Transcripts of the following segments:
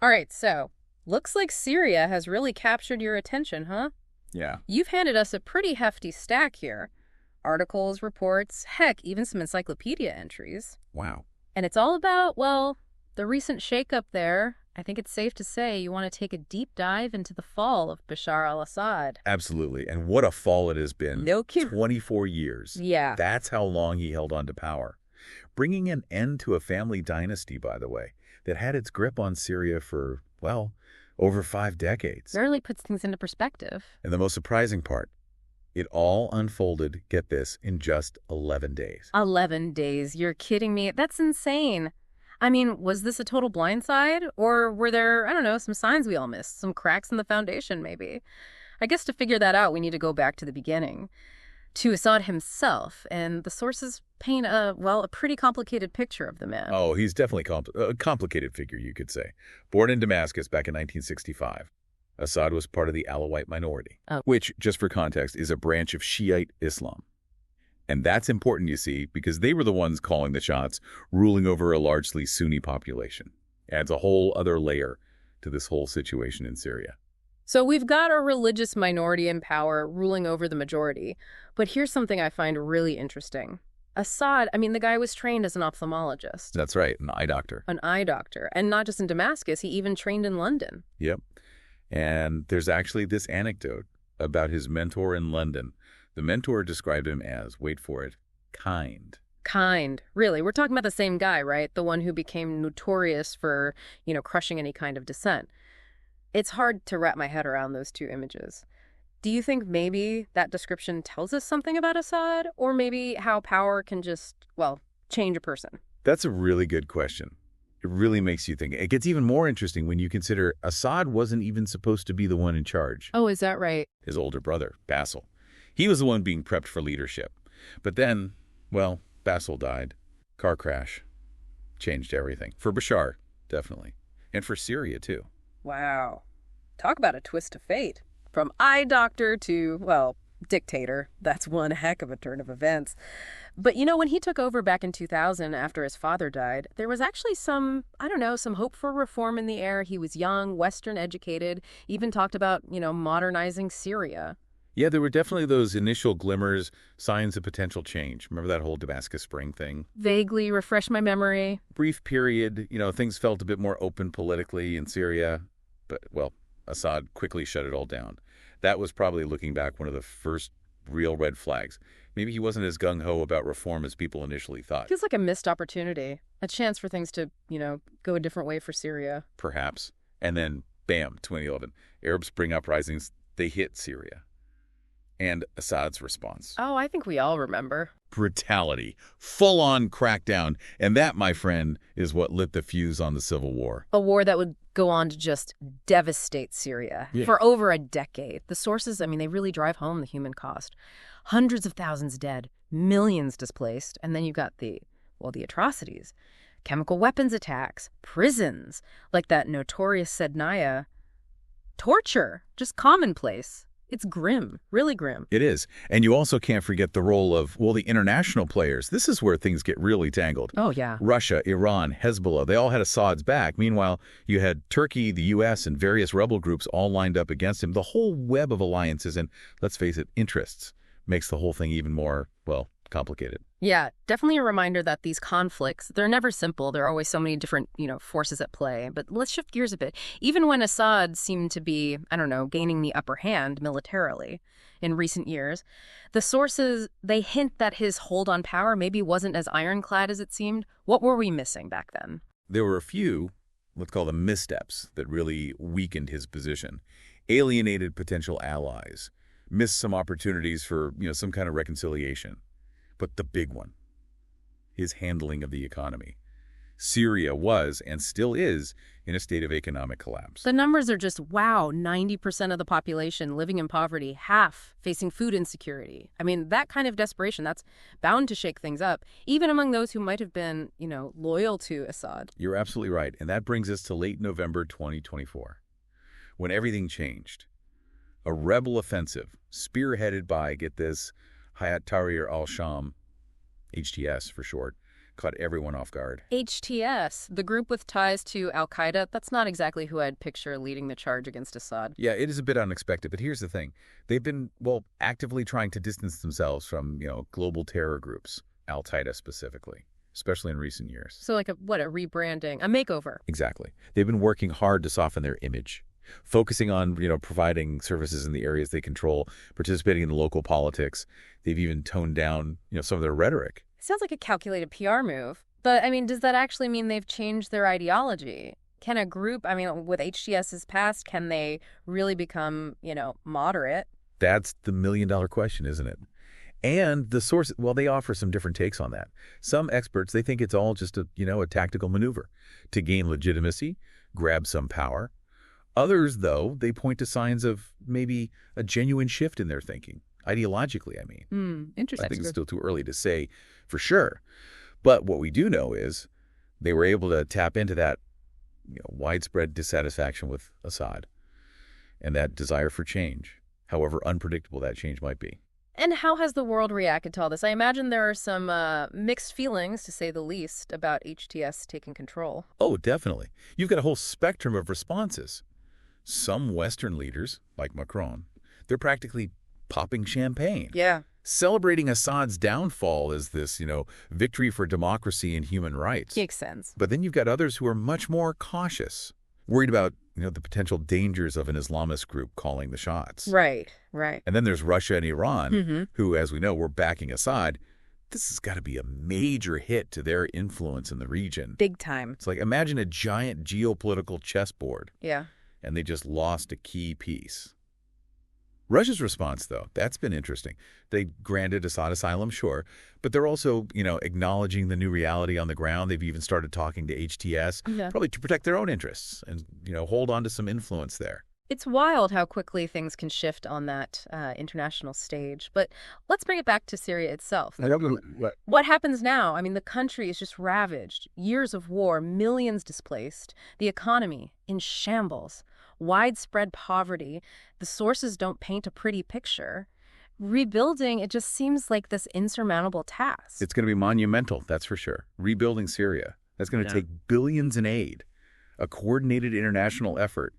All right, so looks like Syria has really captured your attention, huh? Yeah. You've handed us a pretty hefty stack here. Articles, reports, heck, even some encyclopedia entries. Wow. And it's all about, well, the recent shakeup there. I think it's safe to say you want to take a deep dive into the fall of Bashar al-Assad. Absolutely. And what a fall it has been. No kidding. 24 years. Yeah. That's how long he held on to power. Bringing an end to a family dynasty, by the way, that had its grip on Syria for, well, over 5 decades. Really puts things into perspective. And the most surprising part, it all unfolded, get this, in just 11 days. 11 days. You're kidding me. That's insane. I mean, was this a total blindside? Or were there, I don't know, some signs we all missed? Some cracks in the foundation, maybe? I guess to figure that out, we need to go back to the beginning. To Assad himself, and the sources paint a pretty complicated picture of the man. Oh, he's definitely a complicated figure, you could say. Born in Damascus back in 1965, Assad was part of the Alawite minority, which, just for context, is a branch of Shiite Islam. And that's important, you see, because they were the ones calling the shots, ruling over a largely Sunni population. Adds a whole other layer to this whole situation in Syria. So we've got a religious minority in power ruling over the majority. But here's something I find really interesting. Assad, I mean, the guy was trained as an ophthalmologist. That's right, an eye doctor. An eye doctor. And not just in Damascus, he even trained in London. Yep. And there's actually this anecdote about his mentor in London. The mentor described him as, wait for it, kind. Kind. Really? We're talking about the same guy, right? The one who became notorious for, crushing any kind of dissent. It's hard to wrap my head around those two images. Do you think maybe that description tells us something about Assad? Or maybe how power can just, change a person? That's a really good question. It really makes you think. It gets even more interesting when you consider Assad wasn't even supposed to be the one in charge. Oh, is that right? His older brother, Basil. He was the one being prepped for leadership. But then, Basil died. Car crash. Changed everything. For Bashar, definitely. And for Syria, too. Wow. Talk about a twist of fate. From eye doctor to, dictator. That's one heck of a turn of events. But, when he took over back in 2000 after his father died, there was actually some hope for reform in the air. He was young, Western educated, even talked about, modernizing Syria. Yeah, there were definitely those initial glimmers, signs of potential change. Remember that whole Damascus Spring thing? Vaguely, refresh my memory. Brief period, things felt a bit more open politically in Syria. But, Assad quickly shut it all down. That was probably, looking back, one of the first real red flags. Maybe he wasn't as gung-ho about reform as people initially thought. Feels like a missed opportunity. A chance for things to, go a different way for Syria. Perhaps. And then, bam, 2011. Arab Spring uprisings, they hit Syria. And Assad's response. Oh, I think we all remember. Brutality. Full-on crackdown. And that, my friend, is what lit the fuse on the civil war. A war that would go on to just devastate Syria for over a decade. The sources, they really drive home the human cost. Hundreds of thousands dead, millions displaced, and then you've got the atrocities. Chemical weapons attacks, prisons, like that notorious Sednaya. Torture, just commonplace. It's grim, really grim. It is. And you also can't forget the role of, the international players. This is where things get really tangled. Oh, yeah. Russia, Iran, Hezbollah, they all had Assad's back. Meanwhile, you had Turkey, the U.S., and various rebel groups all lined up against him. The whole web of alliances and, let's face it, interests makes the whole thing even more, complicated. Yeah, definitely a reminder that these conflicts, they're never simple. There are always so many different, forces at play. But let's shift gears a bit. Even when Assad seemed to be, gaining the upper hand militarily in recent years, the sources, they hint that his hold on power maybe wasn't as ironclad as it seemed. What were we missing back then? There were a few, let's call them missteps, that really weakened his position. Alienated potential allies. Missed some opportunities for, some kind of reconciliation. But the big one, his handling of the economy. Syria was, and still is, in a state of economic collapse. The numbers are just, 90% of the population living in poverty, half facing food insecurity. That kind of desperation, that's bound to shake things up, even among those who might have been, loyal to Assad. You're absolutely right. And that brings us to late November 2024, when everything changed. A rebel offensive, spearheaded by, get this, Hayat Tahrir al-Sham, HTS for short, caught everyone off guard. HTS, the group with ties to al-Qaeda, that's not exactly who I'd picture leading the charge against Assad. Yeah, it is a bit unexpected, but here's the thing. They've been, well, actively trying to distance themselves from, global terror groups, al-Qaeda specifically, especially in recent years. So like a rebranding, a makeover. Exactly. They've been working hard to soften their image, focusing on, providing services in the areas they control, participating in local politics. They've even toned down, some of their rhetoric. Sounds like a calculated PR move. But, does that actually mean they've changed their ideology? Can a group, with HTS's past, can they really become, moderate? That's the million-dollar question, isn't it? And the source, well, they offer some different takes on that. Some experts, they think it's all just a tactical maneuver to gain legitimacy, grab some power. Others, though, they point to signs of maybe a genuine shift in their thinking. Ideologically, I mean. Interesting. I think it's still too early to say for sure. But what we do know is they were able to tap into that widespread dissatisfaction with Assad and that desire for change, however unpredictable that change might be. And how has the world reacted to all this? I imagine there are some mixed feelings, to say the least, about HTS taking control. Oh, definitely. You've got a whole spectrum of responses. Some Western leaders, like Macron, they're practically popping champagne. Yeah. Celebrating Assad's downfall as this, victory for democracy and human rights. Makes sense. But then you've got others who are much more cautious, worried about, the potential dangers of an Islamist group calling the shots. Right. And then there's Russia and Iran, who, as we know, were backing Assad. This has got to be a major hit to their influence in the region. Big time. It's like, imagine a giant geopolitical chessboard. Yeah. And they just lost a key piece. Russia's response, though, that's been interesting. They granted Assad asylum, sure, but they're also, acknowledging the new reality on the ground. They've even started talking to HTS, probably to protect their own interests and, hold on to some influence there. It's wild how quickly things can shift on that international stage. But let's bring it back to Syria itself. What happens now? The country is just ravaged. Years of war, millions displaced, the economy in shambles, widespread poverty. The sources don't paint a pretty picture. Rebuilding, it just seems like this insurmountable task. It's going to be monumental, that's for sure. Rebuilding Syria, that's going to take billions in aid, a coordinated international effort,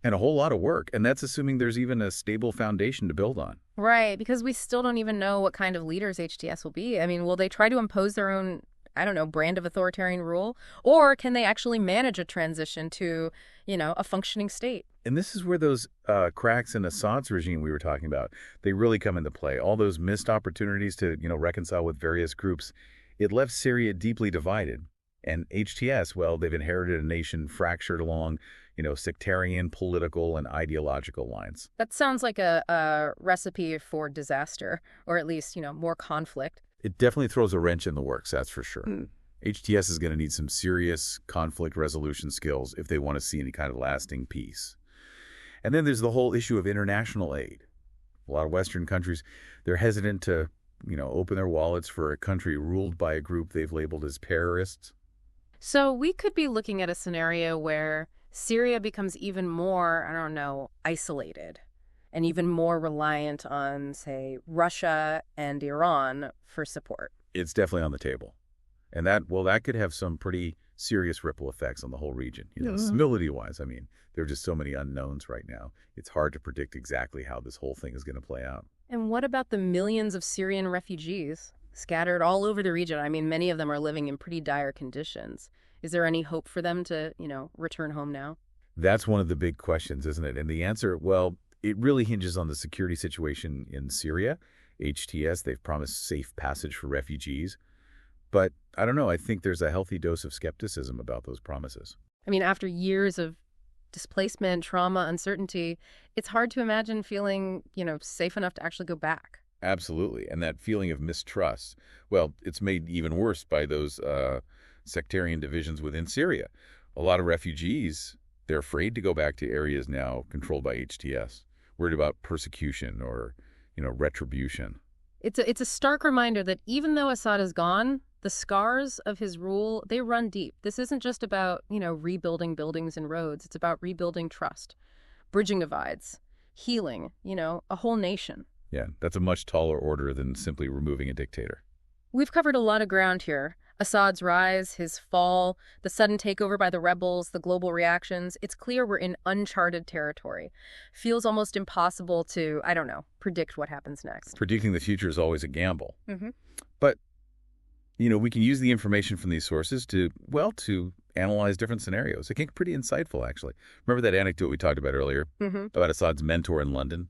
and a whole lot of work. And that's assuming there's even a stable foundation to build on. Right, because we still don't even know what kind of leaders HTS will be. Will they try to impose their own, brand of authoritarian rule? Or can they actually manage a transition to, a functioning state? And this is where those cracks in Assad's regime we were talking about, they really come into play. All those missed opportunities to, reconcile with various groups, it left Syria deeply divided. And HTS, well, they've inherited a nation fractured along, sectarian, political, and ideological lines. That sounds like a recipe for disaster, or at least, more conflict. It definitely throws a wrench in the works, that's for sure. HTS is going to need some serious conflict resolution skills if they want to see any kind of lasting peace. And then there's the whole issue of international aid. A lot of Western countries, they're hesitant to, open their wallets for a country ruled by a group they've labeled as terrorists. So we could be looking at a scenario where Syria becomes even more, isolated and even more reliant on, say, Russia and Iran for support. It's definitely on the table. And that could have some pretty serious ripple effects on the whole region. Stability-wise, there are just so many unknowns right now. It's hard to predict exactly how this whole thing is going to play out. And what about the millions of Syrian refugees scattered all over the region? Many of them are living in pretty dire conditions. Is there any hope for them to, return home now? That's one of the big questions, isn't it? And the answer, well, it really hinges on the security situation in Syria. HTS, they've promised safe passage for refugees. But I don't know, I think there's a healthy dose of skepticism about those promises. After years of displacement, trauma, uncertainty, it's hard to imagine feeling, safe enough to actually go back. Absolutely. And that feeling of mistrust, well, it's made even worse by those sectarian divisions within Syria. A lot of refugees, they're afraid to go back to areas now controlled by HTS, worried about persecution or, retribution. It's a stark reminder that even though Assad is gone, the scars of his rule, they run deep. This isn't just about, rebuilding buildings and roads. It's about rebuilding trust, bridging divides, healing, a whole nation. Yeah, that's a much taller order than simply removing a dictator. We've covered a lot of ground here. Assad's rise, his fall, the sudden takeover by the rebels, the global reactions, it's clear we're in uncharted territory. Feels almost impossible to, I don't know, predict what happens next. Predicting the future is always a gamble. Mm-hmm. But, we can use the information from these sources to analyze different scenarios. It can be pretty insightful, actually. Remember that anecdote we talked about earlier about Assad's mentor in London,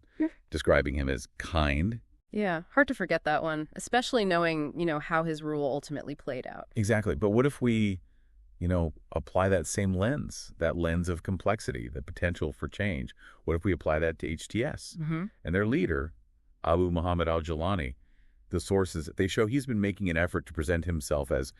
describing him as kind? Yeah, hard to forget that one, especially knowing, how his rule ultimately played out. Exactly. But what if we, apply that same lens, that lens of complexity, the potential for change? What if we apply that to HTS? And their leader, Abu Muhammad al-Jilani, the sources, they show he's been making an effort to present himself as,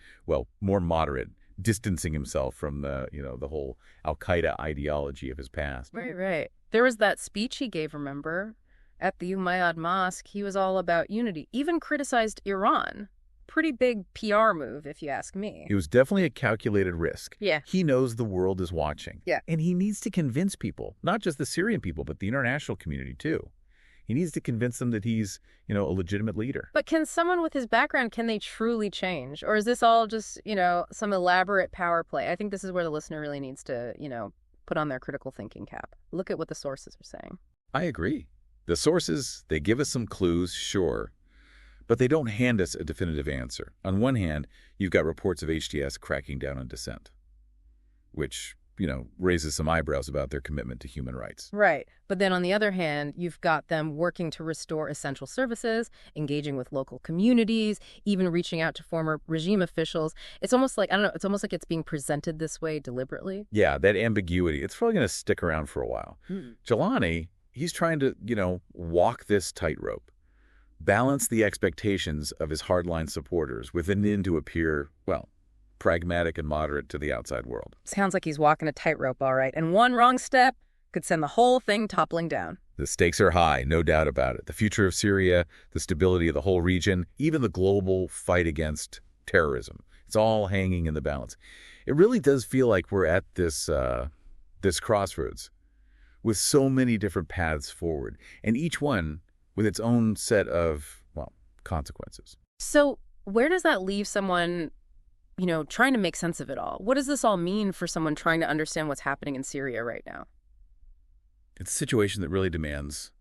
more moderate, distancing himself from the whole al-Qaeda ideology of his past. Right. There was that speech he gave, remember? At the Umayyad Mosque, he was all about unity, even criticized Iran. Pretty big PR move, if you ask me. It was definitely a calculated risk. Yeah. He knows the world is watching. Yeah. And he needs to convince people, not just the Syrian people, but the international community, too. He needs to convince them that he's, a legitimate leader. But can someone with his background, can they truly change? Or is this all just, some elaborate power play? I think this is where the listener really needs to, put on their critical thinking cap. Look at what the sources are saying. I agree. The sources, they give us some clues, sure, but they don't hand us a definitive answer. On one hand, you've got reports of HTS cracking down on dissent, which, raises some eyebrows about their commitment to human rights. Right. But then on the other hand, you've got them working to restore essential services, engaging with local communities, even reaching out to former regime officials. It's almost like, it's almost like it's being presented this way deliberately. Yeah, that ambiguity, it's probably going to stick around for a while. Jilani, he's trying to, walk this tightrope, balance the expectations of his hardline supporters with an end to appear, pragmatic and moderate to the outside world. Sounds like he's walking a tightrope, all right. And one wrong step could send the whole thing toppling down. The stakes are high, no doubt about it. The future of Syria, the stability of the whole region, even the global fight against terrorism. It's all hanging in the balance. It really does feel like we're at this crossroads with so many different paths forward, and each one with its own set of, consequences. So where does that leave someone, trying to make sense of it all? What does this all mean for someone trying to understand what's happening in Syria right now? It's a situation that really demands,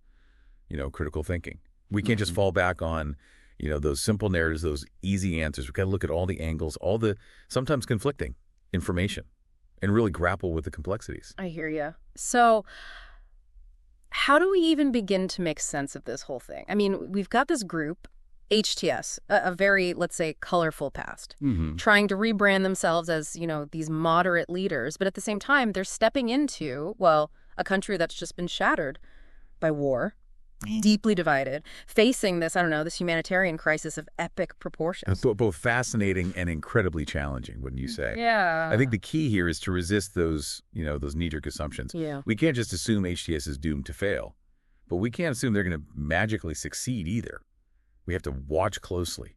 critical thinking. We can't just fall back on, those simple narratives, those easy answers. We've got to look at all the angles, all the sometimes conflicting information, and really grapple with the complexities. I hear you. So how do we even begin to make sense of this whole thing? I mean, we've got this group, HTS, a very, let's say, colorful past, trying to rebrand themselves as, these moderate leaders. But at the same time, they're stepping into, a country that's just been shattered by war, deeply divided, facing this, this humanitarian crisis of epic proportions. Both fascinating and incredibly challenging, wouldn't you say? Yeah. I think the key here is to resist those, those knee-jerk assumptions. Yeah. We can't just assume HTS is doomed to fail, but we can't assume they're going to magically succeed either. We have to watch closely,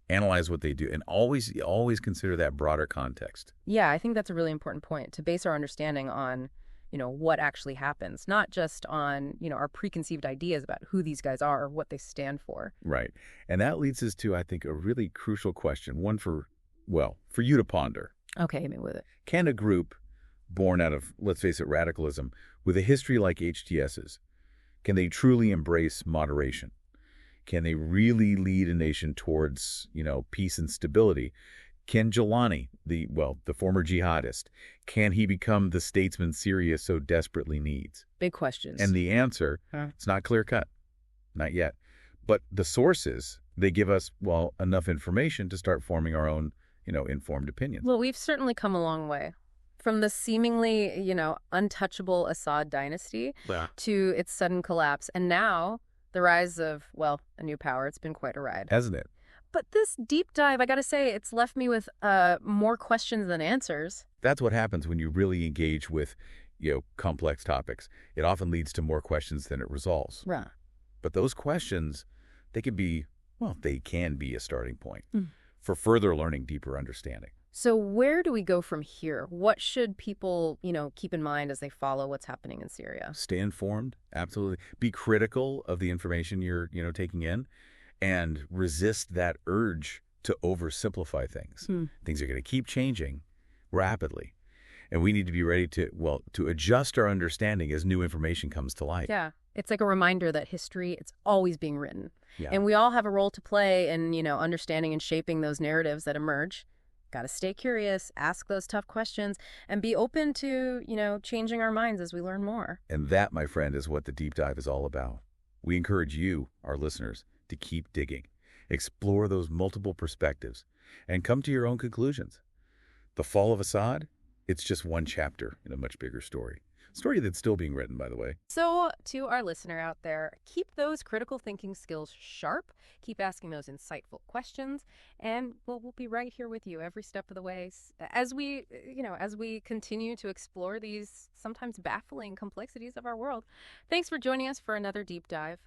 analyze what they do, and always consider that broader context. Yeah, I think that's a really important point, to base our understanding on what actually happens, not just on, our preconceived ideas about who these guys are or what they stand for. Right. And that leads us to, I think, a really crucial question, one for you to ponder. Okay, hit me with it. Can a group born out of, let's face it, radicalism, with a history like HTS's, can they truly embrace moderation? Can they really lead a nation towards, peace and stability? Can Jilani, the former jihadist, can he become the statesman Syria so desperately needs? Big questions. And the answer, it's not clear-cut, not yet. But the sources, they give us, enough information to start forming our own, informed opinions. Well, we've certainly come a long way. From the seemingly, untouchable Assad dynasty to its sudden collapse. And now the rise of, a new power. It's been quite a ride. Hasn't it? But this deep dive, I got to say, it's left me with more questions than answers. That's what happens when you really engage with, complex topics. It often leads to more questions than it resolves. Right. But those questions, they can be a starting point for further learning, deeper understanding. So where do we go from here? What should people, keep in mind as they follow what's happening in Syria? Stay informed, absolutely. Be critical of the information you're, taking in. And resist that urge to oversimplify things. Things are going to keep changing rapidly. And we need to be ready to adjust our understanding as new information comes to light. Yeah. It's like a reminder that history, it's always being written. Yeah. And we all have a role to play in, understanding and shaping those narratives that emerge. Got to stay curious, ask those tough questions, and be open to, changing our minds as we learn more. And that, my friend, is what the deep dive is all about. We encourage you, our listeners, to keep digging, explore those multiple perspectives, and come to your own conclusions. The fall of Assad? It's just one chapter in a much bigger story. Story that's still being written, by the way. So, to our listener out there, keep those critical thinking skills sharp. Keep asking those insightful questions. And we'll be right here with you every step of the way as we continue to explore these sometimes baffling complexities of our world. Thanks for joining us for another deep dive.